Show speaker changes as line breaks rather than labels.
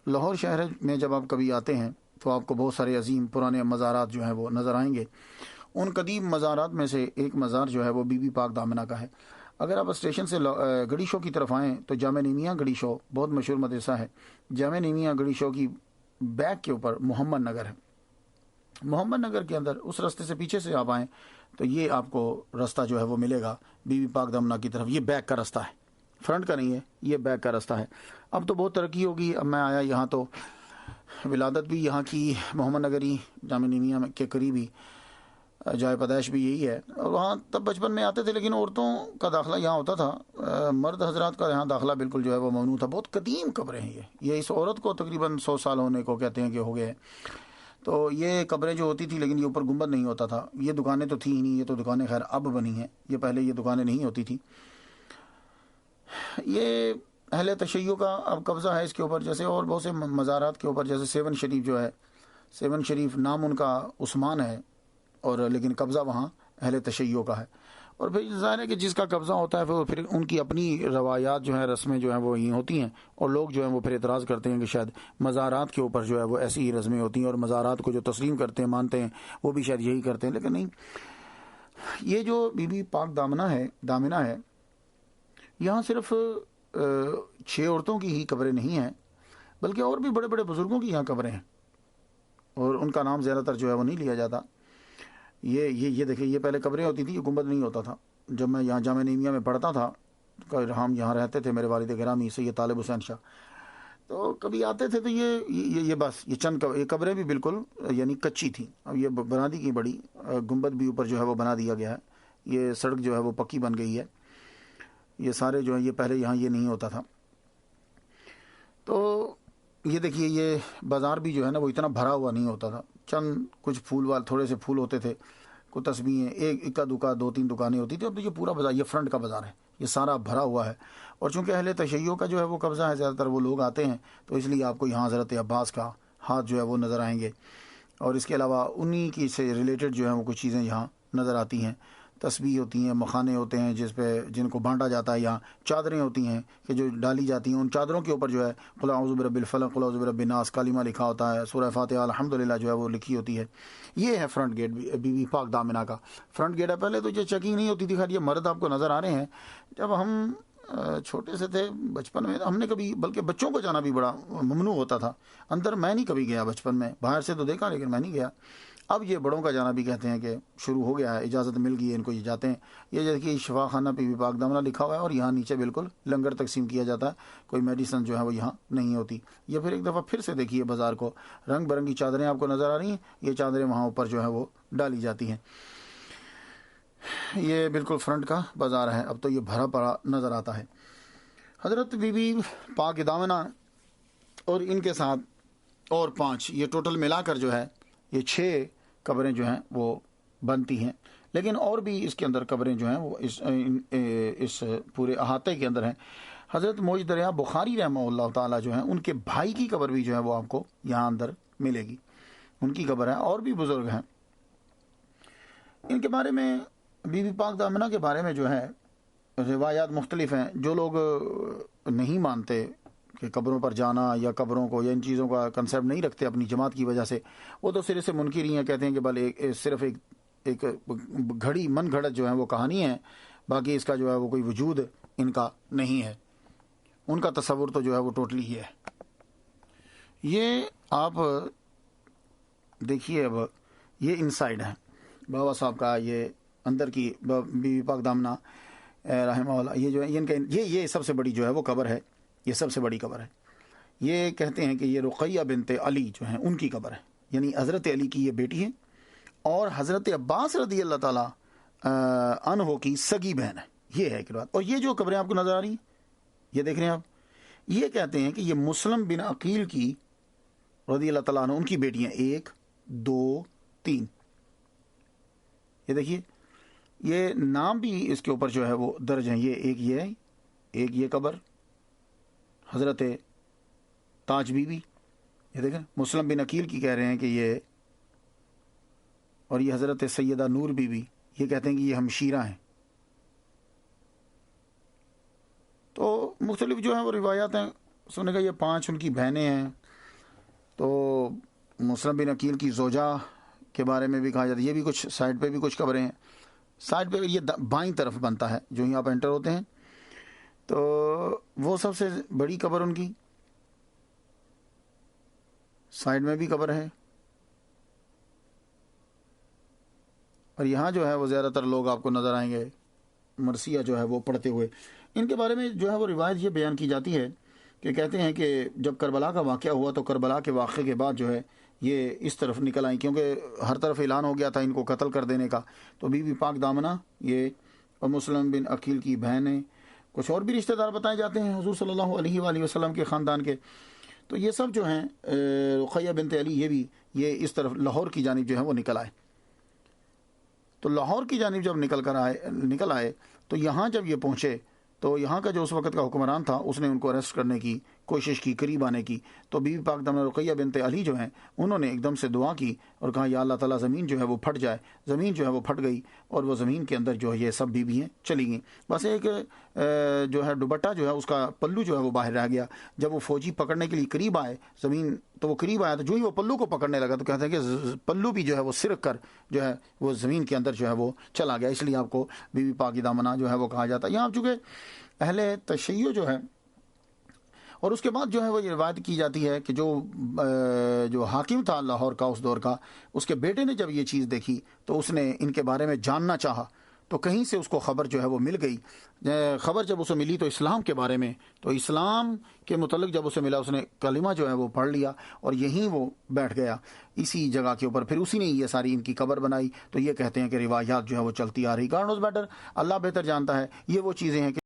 لاہور شہر میں جب آپ کبھی آتے ہیں تو آپ کو بہت سارے عظیم پرانے مزارات جو ہیں وہ نظر آئیں گے. ان قدیم مزارات میں سے ایک مزار جو ہے وہ بی بی پاک دامنہ کا ہے. اگر آپ اسٹیشن سے گڑی شو کی طرف آئیں تو جامع نیمیا گڑی شو بہت مشہور مدرسہ ہے. جامع نیمیا گڑی شو کی بیک کے اوپر محمد نگر ہے. محمد نگر کے اندر اس راستے سے پیچھے سے آپ آئیں تو یہ آپ کو راستہ جو ہے وہ ملے گا بی بی پاک دامنہ کی طرف. یہ بیک کا راستہ ہے, فرنٹ کا نہیں ہے, یہ بیک کا راستہ ہے. اب تو بہت ترقی ہوگی. اب میں آیا یہاں تو ولادت بھی یہاں کی محمد نگری جامع نیمیا کے قریب ہی, جائے پیدائش بھی یہی ہے. اور وہاں تب بچپن میں آتے تھے, لیکن عورتوں کا داخلہ یہاں ہوتا تھا, مرد حضرات کا یہاں داخلہ بالکل جو ہے وہ ممنوع تھا. بہت قدیم قبریں ہیں یہ اس عورت کو تقریباً 100 سال ہونے کو کہتے ہیں کہ ہو گئے. تو یہ قبریں جو ہوتی تھی, لیکن یہ اوپر گنبد نہیں ہوتا تھا. یہ دکانیں تو تھیں ہی نہیں, یہ تو دکانیں خیر اب بنی ہیں, یہ پہلے یہ دکانیں نہیں ہوتی تھیں. یہ اہل تشیع کا اب قبضہ ہے اس کے اوپر, جیسے اور بہت سے مزارات کے اوپر, جیسے سیون شریف جو ہے, سیون شریف نام ان کا عثمان ہے اور لیکن قبضہ وہاں اہل تشیع کا ہے. اور پھر ظاہر ہے کہ جس کا قبضہ ہوتا ہے وہ پھر ان کی اپنی روایات جو ہیں, رسمیں جو ہیں وہ یہی ہوتی ہیں, اور لوگ جو ہیں وہ پھر اعتراض کرتے ہیں کہ شاید مزارات کے اوپر جو ہے وہ ایسی ہی رسمیں ہوتی ہیں, اور مزارات کو جو تسلیم کرتے ہیں مانتے ہیں وہ بھی شاید یہی کرتے ہیں. لیکن نہیں, یہ جو بی بی پاک دامنہ ہے, یہاں صرف 6 عورتوں کی ہی قبریں نہیں ہیں, بلکہ اور بھی بڑے بڑے بزرگوں کی یہاں قبریں ہیں, اور ان کا نام زیادہ تر جو ہے وہ نہیں لیا جاتا. یہ دیکھیں, یہ پہلے قبریں ہوتی تھی, یہ گنبد نہیں ہوتا تھا. جب میں یہاں جامع نیمیا میں پڑھتا تھا, ہم یہاں رہتے تھے, میرے والد گرامی سید طالب حسین شاہ, تو کبھی آتے تھے تو یہ بس یہ چند یہ قبریں بھی بالکل یعنی کچی تھیں. اب یہ بنا دی گئی بڑی, گنبد بھی اوپر جو ہے وہ بنا دیا گیا ہے, یہ سڑک جو ہے وہ پکی بن گئی ہے. یہ سارے جو ہیں یہ پہلے یہاں یہ نہیں ہوتا تھا. تو یہ دیکھیے, یہ بازار بھی جو ہے نا وہ اتنا بھرا ہوا نہیں ہوتا تھا. چند کچھ پھول وال تھوڑے سے پھول ہوتے تھے, کوئی تسبیحیں, ایک اکا دکا 2-3 دکانیں ہوتی تھی. اب تو یہ پورا بازار, یہ فرنٹ کا بازار ہے, یہ سارا بھرا ہوا ہے. اور چونکہ اہل تشیع کا جو ہے وہ قبضہ ہے, زیادہ تر وہ لوگ آتے ہیں, تو اس لیے آپ کو یہاں حضرت عباس کا ہاتھ جو ہے وہ نظر آئیں گے. اور اس کے علاوہ انہی کی سے ریلیٹڈ جو ہیں وہ کچھ چیزیں یہاں نظر آتی ہیں. تسبیح ہوتی ہیں, مخانے ہوتے ہیں جن کو بانٹا جاتا ہے. یہاں چادریں ہوتی ہیں کہ جو ڈالی جاتی ہیں, ان چادروں کے اوپر جو ہے قل اعوذ برب الفلق, قل اعوذ برب الناس کلمہ لکھا ہوتا ہے, سورہ فاتحہ الحمدللہ جو ہے وہ لکھی ہوتی ہے. یہ ہے فرنٹ گیٹ بی بی پاک دامنہ کا. فرنٹ گیٹ ہے. پہلے تو یہ چیکنگ نہیں ہوتی تھی. خیر, یہ مرد آپ کو نظر آ رہے ہیں. جب ہم چھوٹے سے تھے بچپن میں, ہم نے کبھی, بلکہ بچوں کو جانا بھی بڑا ممنوع ہوتا تھا. اندر میں نہیں کبھی گیا بچپن میں, باہر سے تو دیکھا لیکن میں نہیں گیا. اب یہ بڑوں کا جانا بھی کہتے ہیں کہ شروع ہو گیا ہے, اجازت مل گئی ہے ان کو, یہ جاتے ہیں. یہ دیکھیے شفا خانہ بی بی پاک دامنہ لکھا ہوا ہے, اور یہاں نیچے بالکل لنگر تقسیم کیا جاتا ہے. کوئی میڈیسن جو ہے وہ یہاں نہیں ہوتی. یہ پھر ایک دفعہ پھر سے دیکھیے بازار کو, رنگ برنگی چادریں آپ کو نظر آ رہی ہیں. یہ چادریں وہاں اوپر جو ہے وہ ڈالی جاتی ہیں. یہ بالکل فرنٹ کا بازار ہے. اب تو یہ بھرا پڑا نظر آتا ہے. حضرت بی بی پاک دامنہ اور ان کے ساتھ اور 5, یہ ٹوٹل ملا کر جو ہے یہ 6 قبریں جو ہیں وہ بنتی ہیں. لیکن اور بھی اس کے اندر قبریں جو ہیں وہ اس پورے احاطے کے اندر ہیں. حضرت موج دریا بخاری رحمہ اللہ تعالیٰ جو ہیں, ان کے بھائی کی قبر بھی جو ہے وہ آپ کو یہاں اندر ملے گی. ان کی قبر ہے. اور بھی بزرگ ہیں. ان کے بارے میں, بی بی پاک دامنہ کے بارے میں جو ہے روایات مختلف ہیں. جو لوگ نہیں مانتے کہ قبروں پر جانا یا قبروں کو یا ان چیزوں کا کنسیپٹ نہیں رکھتے اپنی جماعت کی وجہ سے, وہ تو سرے سے منکر ہی ہیں. کہتے ہیں کہ بھلے صرف ایک گھڑی من گھڑت جو ہے وہ کہانی ہے, باقی اس کا جو ہے وہ کوئی وجود ان کا نہیں ہے. ان کا تصور تو جو ہے وہ ٹوٹلی ہی ہے. یہ آپ دیکھیے, اب یہ انسائیڈ ہے بابا صاحب کا, یہ اندر کی بی بی پاک دامنہ رحمہ اللہ. یہ جو ہے ان کا یہ سب سے بڑی جو ہے وہ قبر ہے. یہ سب سے بڑی قبر ہے. یہ کہتے ہیں کہ یہ رقیہ بنت علی جو ہیں ان کی قبر ہے, یعنی حضرت علی کی یہ بیٹی ہے, اور حضرت عباس رضی اللہ تعالیٰ عنہ کی سگی بہن ہے. یہ ہے ایک بات. اور یہ جو قبریں آپ کو نظر آ رہی ہیں, یہ دیکھ رہے ہیں آپ, یہ کہتے ہیں کہ یہ مسلم بن عقیل کی رضی اللہ تعالیٰ عنہ ان کی بیٹیاں 1 2 3. یہ دیکھیے, یہ نام بھی اس کے اوپر جو ہے وہ درج ہیں. ایک یہ قبر حضرت تاج بی بی, یہ دیکھیں مسلم بن عقیل کی کہہ رہے ہیں کہ یہ, اور یہ حضرت سیدہ نور بی بی, یہ کہتے ہیں کہ یہ ہمشیرہ ہیں. تو مختلف جو ہیں وہ روایات ہیں. سننے کا یہ 5 ان کی بہنیں ہیں, تو مسلم بن عقیل کی زوجہ کے بارے میں بھی کہا جاتا ہے. یہ بھی کچھ سائڈ پہ بھی کچھ قبریں ہیں. سائڈ پہ یہ بائیں طرف بنتا ہے جو ہی آپ انٹر ہوتے ہیں. تو وہ سب سے بڑی قبر ان کی سائڈ میں بھی قبر ہے. اور یہاں جو ہے وہ زیادہ تر لوگ آپ کو نظر آئیں گے مرثیہ جو ہے وہ پڑھتے ہوئے. ان کے بارے میں جو ہے وہ روایت یہ بیان کی جاتی ہے کہ کہتے ہیں کہ جب کربلا کا واقعہ ہوا تو کربلا کے واقعے کے بعد جو ہے یہ اس طرف نکل آئیں، کیونکہ ہر طرف اعلان ہو گیا تھا ان کو قتل کر دینے کا. تو بی بی پاک دامنہ یہ اور مسلم بن عقیل کی بہنیں، کچھ اور بھی رشتہ دار بتائے جاتے ہیں حضور صلی اللہ علیہ وآلہ وسلم کے خاندان کے. تو یہ سب جو ہیں رقیہ بنت علی یہ اس طرف لاہور کی جانب جو ہے وہ نکل آئے. تو لاہور کی جانب جب نکل آئے تو یہاں جب یہ پہنچے تو یہاں کا جو اس وقت کا حکمران تھا اس نے ان کو اریسٹ کرنے کی کوشش کی، قریب آنے کی. تو بی بی پاک دامنہ رقیہ بنت علی جو ہیں انہوں نے ایک دم سے دعا کی اور کہا یا اللہ تعالیٰ زمین جو ہے وہ پھٹ جائے. زمین جو ہے وہ پھٹ گئی اور وہ زمین کے اندر جو ہے یہ سب بیویاں چلی گئیں. بس ایک جو ہے دوپٹہ جو ہے اس کا پلو جو ہے وہ باہر رہ گیا. جب وہ فوجی پکڑنے کے لیے قریب آئے زمین تو وہ قریب آیا تو جو ہی وہ پلو کو پکڑنے لگا تو کہتے ہیں کہ پلو بھی جو ہے وہ سرک کر جو ہے وہ زمین کے اندر جو ہے وہ چلا گیا. اس لیے آپ کو بی بی پاک دامنہ جو ہے وہ کہا جاتا ہے. یہاں چونکہ اہل تشیع جو ہے اور اس کے بعد جو ہے وہ یہ روایت کی جاتی ہے کہ جو حاکم تھا لاہور کا اس دور کا، اس کے بیٹے نے جب یہ چیز دیکھی تو اس نے ان کے بارے میں جاننا چاہا. تو کہیں سے اس کو خبر جو ہے وہ مل گئی. خبر جب اسے ملی تو اسلام کے بارے میں، تو اسلام کے متعلق جب اسے ملا اس نے کلمہ جو ہے وہ پڑھ لیا اور یہیں وہ بیٹھ گیا اسی جگہ کے اوپر. پھر اسی نے یہ ساری ان کی قبر بنائی. تو یہ کہتے ہیں کہ روایات جو ہے وہ چلتی آ رہی. گارڈ نوز بیٹر، اللہ بہتر جانتا ہے. یہ وہ چیزیں ہیں کہ